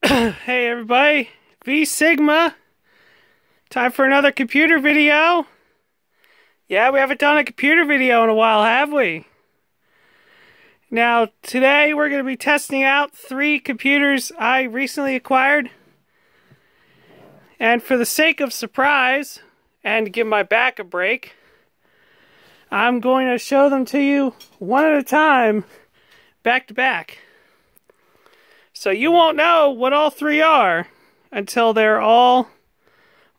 Hey everybody, V Sigma. Time for another computer video. Yeah, we haven't done a computer video in a while, have we? Now, today we're going to be testing out 3 computers I recently acquired. And for the sake of surprise, and to give my back a break, I'm going to show them to you one at a time, back to back. So you won't know what all 3 are until they're all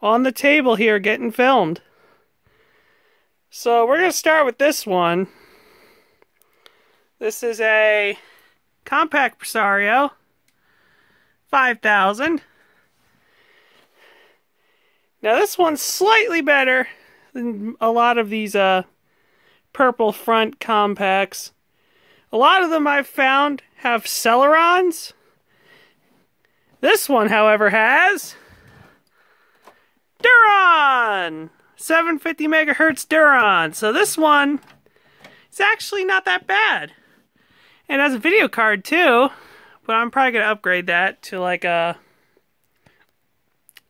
on the table here getting filmed. So we're going to start with this one. This is a Compaq Presario 5000. Now this one's slightly better than a lot of these purple front Compaqs. A lot of them I've found have Celerons. This one, however, has Duron! 750 megahertz Duron. So this one is actually not that bad. And has a video card too, but I'm probably going to upgrade that to like a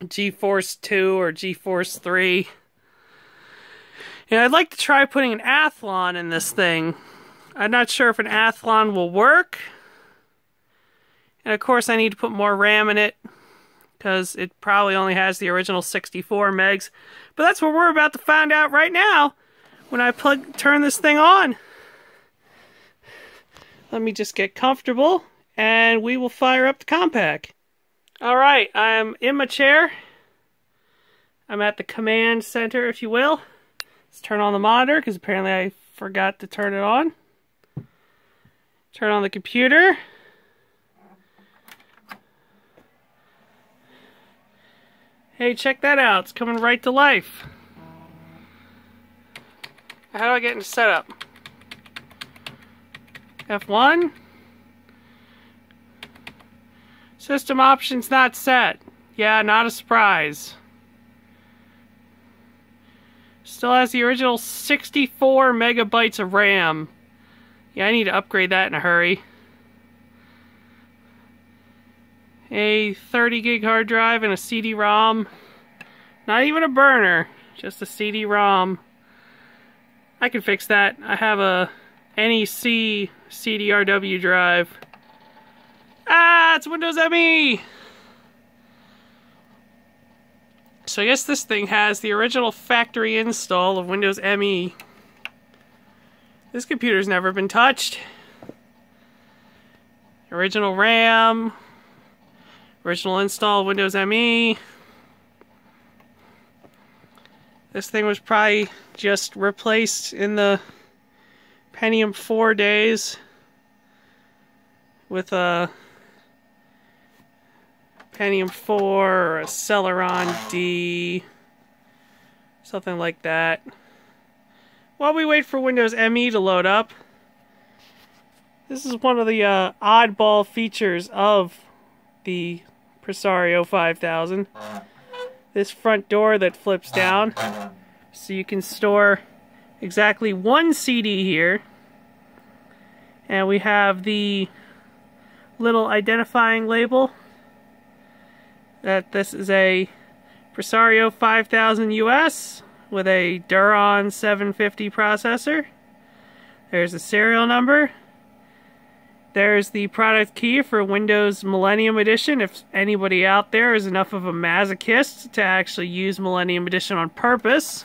GeForce 2 or GeForce 3. And I'd like to try putting an Athlon in this thing. I'm not sure if an Athlon will work. And of course I need to put more RAM in it, because it probably only has the original 64 megs. But that's what we're about to find out right now when I turn this thing on. Let me just get comfortable and we will fire up the Compaq. Alright, I'm in my chair. I'm at the command center, if you will. Let's turn on the monitor, because apparently I forgot to turn it on. Turn on the computer. Hey, check that out. It's coming right to life. How do I get into setup? F1. System options not set. Yeah, not a surprise. Still has the original 64 megabytes of RAM. Yeah, I need to upgrade that in a hurry. A 30 gig hard drive and a CD-ROM. Not even a burner, just a CD-ROM. I can fix that. I have a NEC CDRW drive. Ah, it's Windows ME! So I guess this thing has the original factory install of Windows ME. This computer's never been touched. Original RAM. Original install of Windows ME. This thing was probably just replaced in the Pentium 4 days with a Pentium 4 or a Celeron D, something like that. While we wait for Windows ME to load up, this is one of the oddball features of the Presario 5000. This front door that flips down, so you can store exactly 1 CD here. And we have the little identifying label that this is a Presario 5000 US with a Duron 750 processor. There's the serial number. There's the product key for Windows Millennium Edition, if anybody out there is enough of a masochist to actually use Millennium Edition on purpose.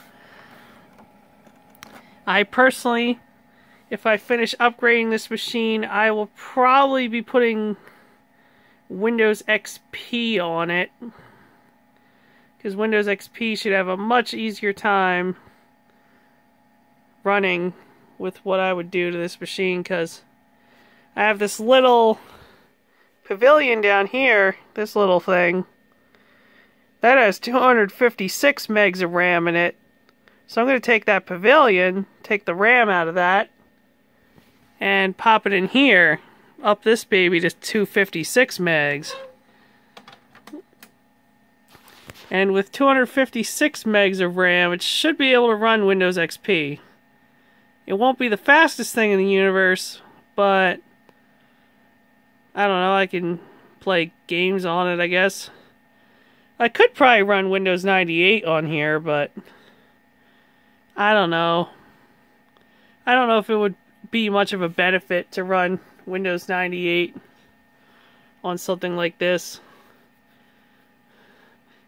I personally, if I finish upgrading this machine, I will probably be putting Windows XP on it, because Windows XP should have a much easier time running with what I would do to this machine, because I have this little Pavilion down here, this little thing, that has 256 megs of RAM in it. So I'm going to take that Pavilion, take the RAM out of that, and pop it in here, up this baby to 256 megs. And with 256 megs of RAM, it should be able to run Windows XP. It won't be the fastest thing in the universe, but I don't know, I can play games on it, I guess. I could probably run Windows 98 on here, but I don't know. I don't know if it would be much of a benefit to run Windows 98 on something like this.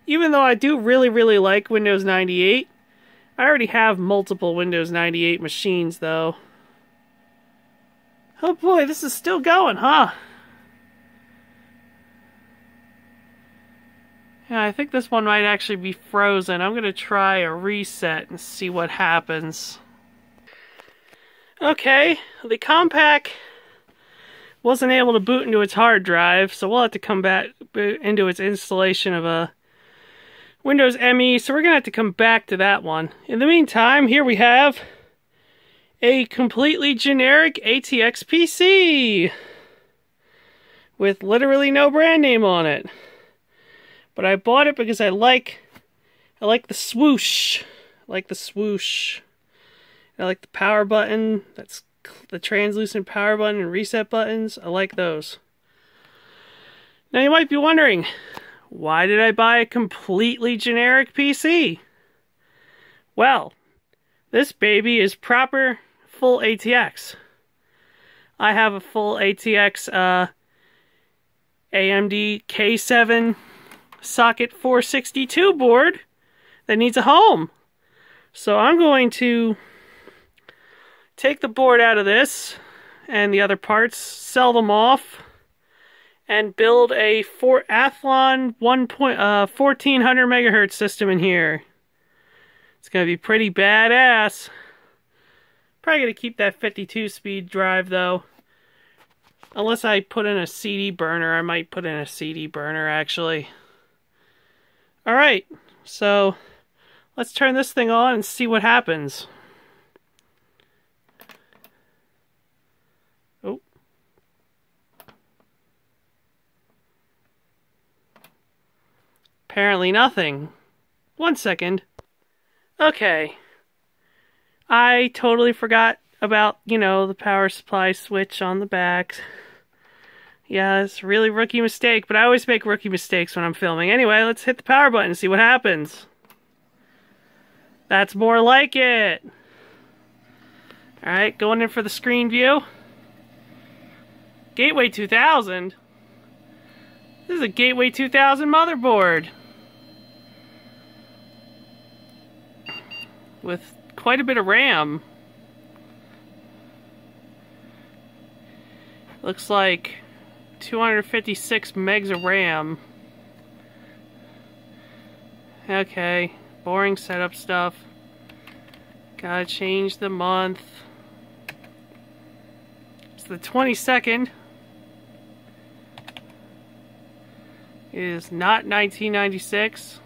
Even though I do really, really like Windows 98, I already have multiple Windows 98 machines, though. Oh boy, this is still going, huh? Yeah, I think this one might actually be frozen. I'm going to try a reset and see what happens. Okay, the Compaq wasn't able to boot into its hard drive, so we'll have to come back into its installation of a Windows ME, so we're going to have to come back to that one. In the meantime, here we have a completely generic ATX PC with literally no brand name on it. But I bought it because I like the swoosh. I like the swoosh. I like the power button. That's the translucent power button and reset buttons. I like those. Now you might be wondering, why did I buy a completely generic PC? Well, this baby is proper full ATX. I have a full ATX AMD K7 socket 462 board that needs a home. So I'm going to take the board out of this and the other parts, sell them off, and build a Athlon 1400 megahertz system in here. It's going to be pretty badass. Probably going to keep that 52 speed drive though. Unless I put in a CD burner. I might put in a CD burner actually. Alright, so let's turn this thing on and see what happens. Oh. Apparently nothing. 1 second. Okay. I totally forgot about, the power supply switch on the back. Yeah, it's a really rookie mistake, but I always make rookie mistakes when I'm filming. Anyway, let's hit the power button and see what happens. That's more like it. Alright, going in for the screen view. Gateway 2000? This is a Gateway 2000 motherboard. With quite a bit of RAM. Looks like 256 megs of RAM. Okay, boring setup stuff. Gotta change the month. It's the 22nd. It is not 1996.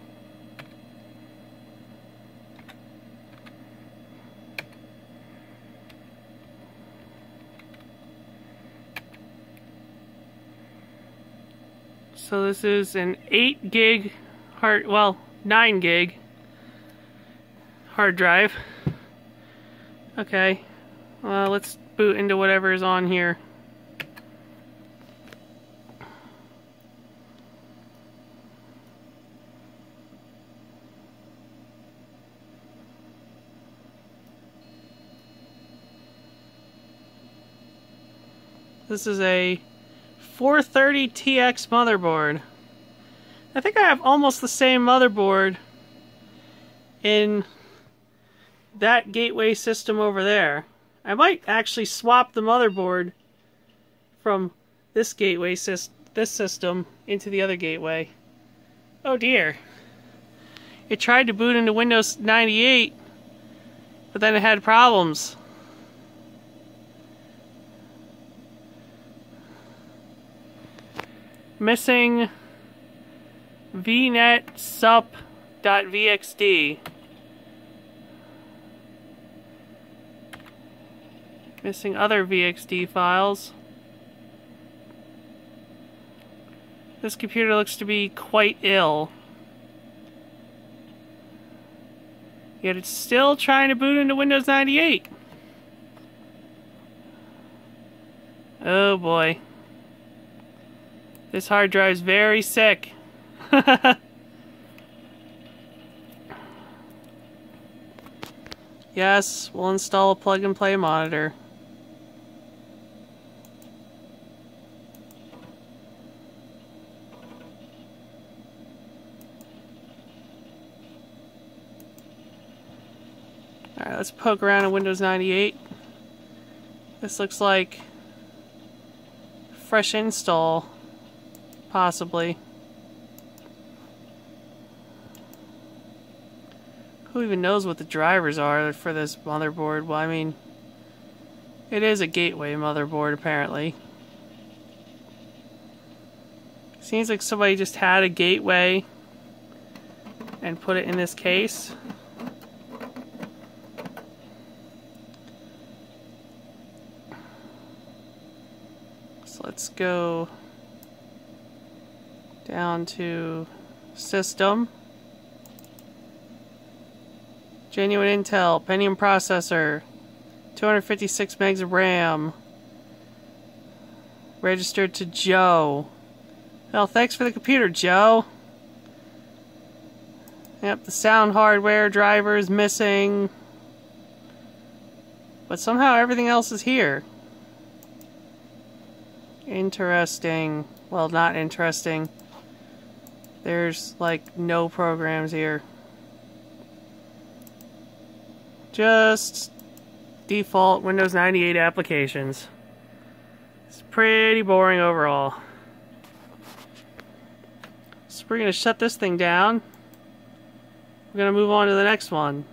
So this is an 8 gig 9 gig hard drive. Okay, let's boot into whatever is on here. This is a 430 TX motherboard. I think I have almost the same motherboard in that gateway system over there. I might actually swap the motherboard from this gateway system into the other gateway. Oh dear. It tried to boot into Windows 98, but then it had problems. Missing vnet-sup.vxd. Missing other VXD files. This computer looks to be quite ill. Yet it's still trying to boot into Windows 98. Oh boy. This hard drive's very sick. Yes, we'll install a plug-and-play monitor. Alright, let's poke around in Windows 98. This looks like fresh install, possibly. Who even knows what the drivers are for this motherboard? Well, I mean, it is a Gateway motherboard, apparently. Seems like somebody just had a Gateway and put it in this case. So let's go down to System. Genuine Intel, Pentium processor, 256 megs of RAM. Registered to Joe. Well, thanks for the computer, Joe. Yep, the sound hardware driver is missing. But somehow everything else is here. Interesting. Well, not interesting. There's, like, no programs here. Just default Windows 98 applications. It's pretty boring overall. So we're going to shut this thing down. We're going to move on to the next one.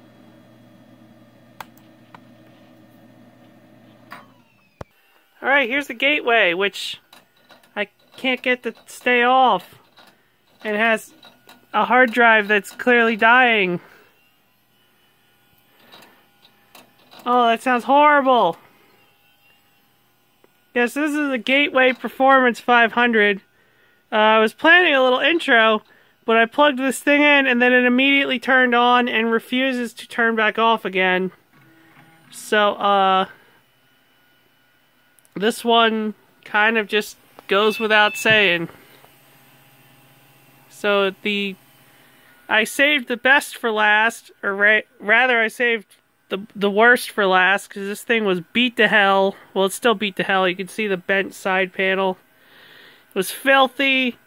Alright, here's the Gateway, which I can't get to stay off. It has a hard drive that's clearly dying. Oh, that sounds horrible. Yes, this is a Gateway Performance 500. I was planning a little intro, but I plugged this thing in and then it immediately turned on and refuses to turn back off again. So, this one kind of just goes without saying. So I saved the best for last, or rather I saved the worst for last, because this thing was beat to hell. Well, it's still beat to hell. You can see the bent side panel. It was filthy.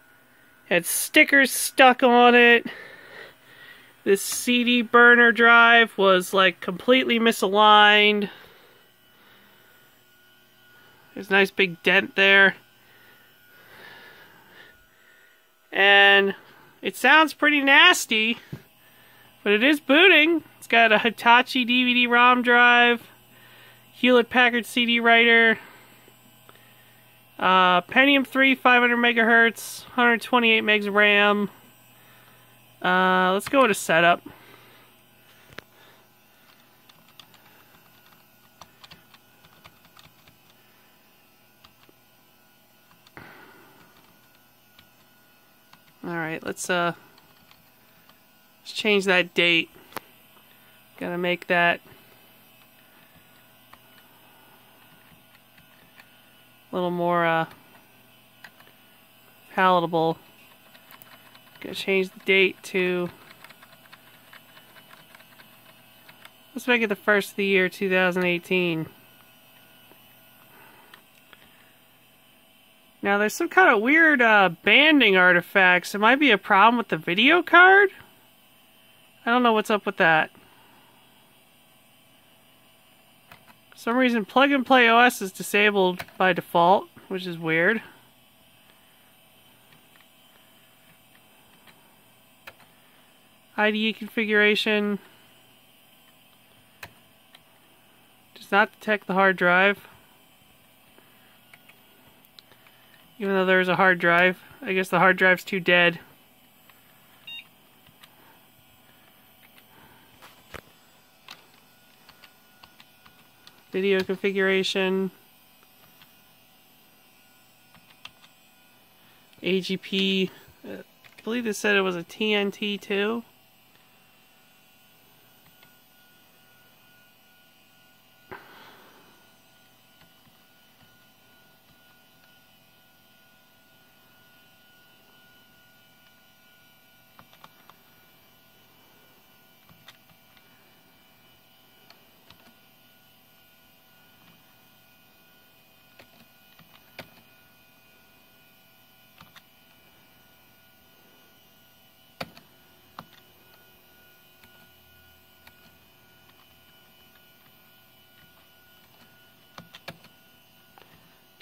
Had stickers stuck on it. This CD burner drive was like completely misaligned. There's a nice big dent there. And it sounds pretty nasty, but it is booting. It's got a Hitachi DVD-ROM drive, Hewlett-Packard CD writer, Pentium 3 500 megahertz, 128 megs of RAM. Let's go to setup. Alright, let's change that date. Gotta make that a little more palatable. Gonna change the date to, let's make it the first of the year 2018. Now there's some kind of weird banding artifacts. It might be a problem with the video card? I don't know what's up with that. For some reason Plug and Play OS is disabled by default, which is weird. IDE configuration does not detect the hard drive. Even though there's a hard drive. I guess the hard drive's too dead. Video configuration. AGP. I believe they said it was a TNT2.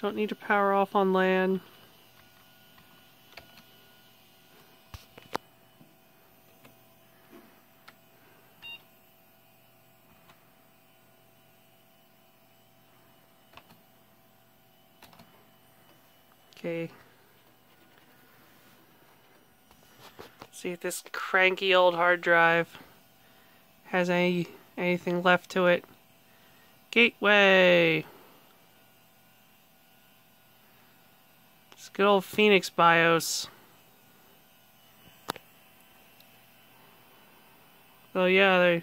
Don't need to power off on LAN. Okay. See if this cranky old hard drive has anything left to it. Gateway. It's good old Phoenix BIOS. Oh yeah,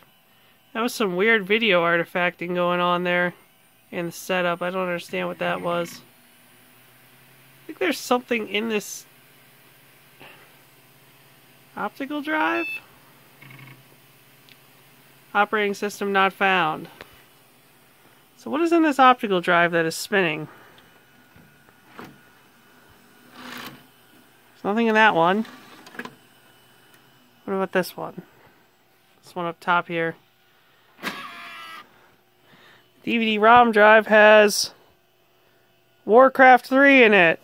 that was some weird video artifacting going on there in the setup. I don't understand what that was. I think there's something in this optical drive? Operating system not found. So what is in this optical drive that is spinning? There's nothing in that one. What about this one? This one up top here. DVD-ROM drive has Warcraft 3 in it.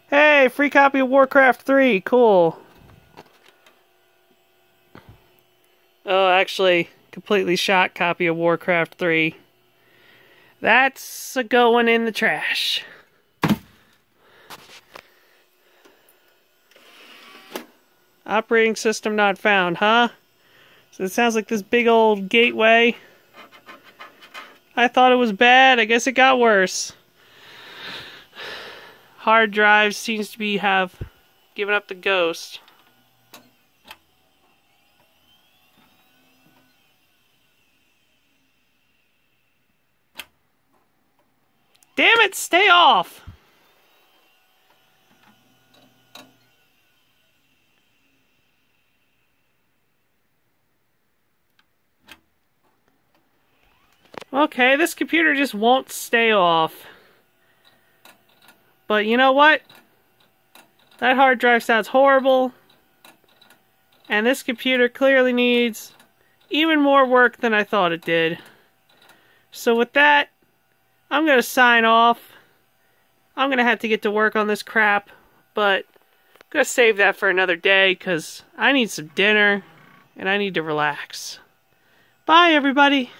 Hey, free copy of Warcraft 3. Cool. Oh, actually, completely shot copy of Warcraft 3. That's a going in the trash. Operating system not found, huh? So it sounds like this big old gateway. I thought it was bad. I guess it got worse. Hard drive seems to have given up the ghost. Damn it, stay off! Okay, this computer just won't stay off. But you know what? That hard drive sounds horrible. And this computer clearly needs even more work than I thought it did. So with that, I'm going to sign off. I'm going to have to get to work on this crap. But I'm going to save that for another day because I need some dinner and I need to relax. Bye, everybody.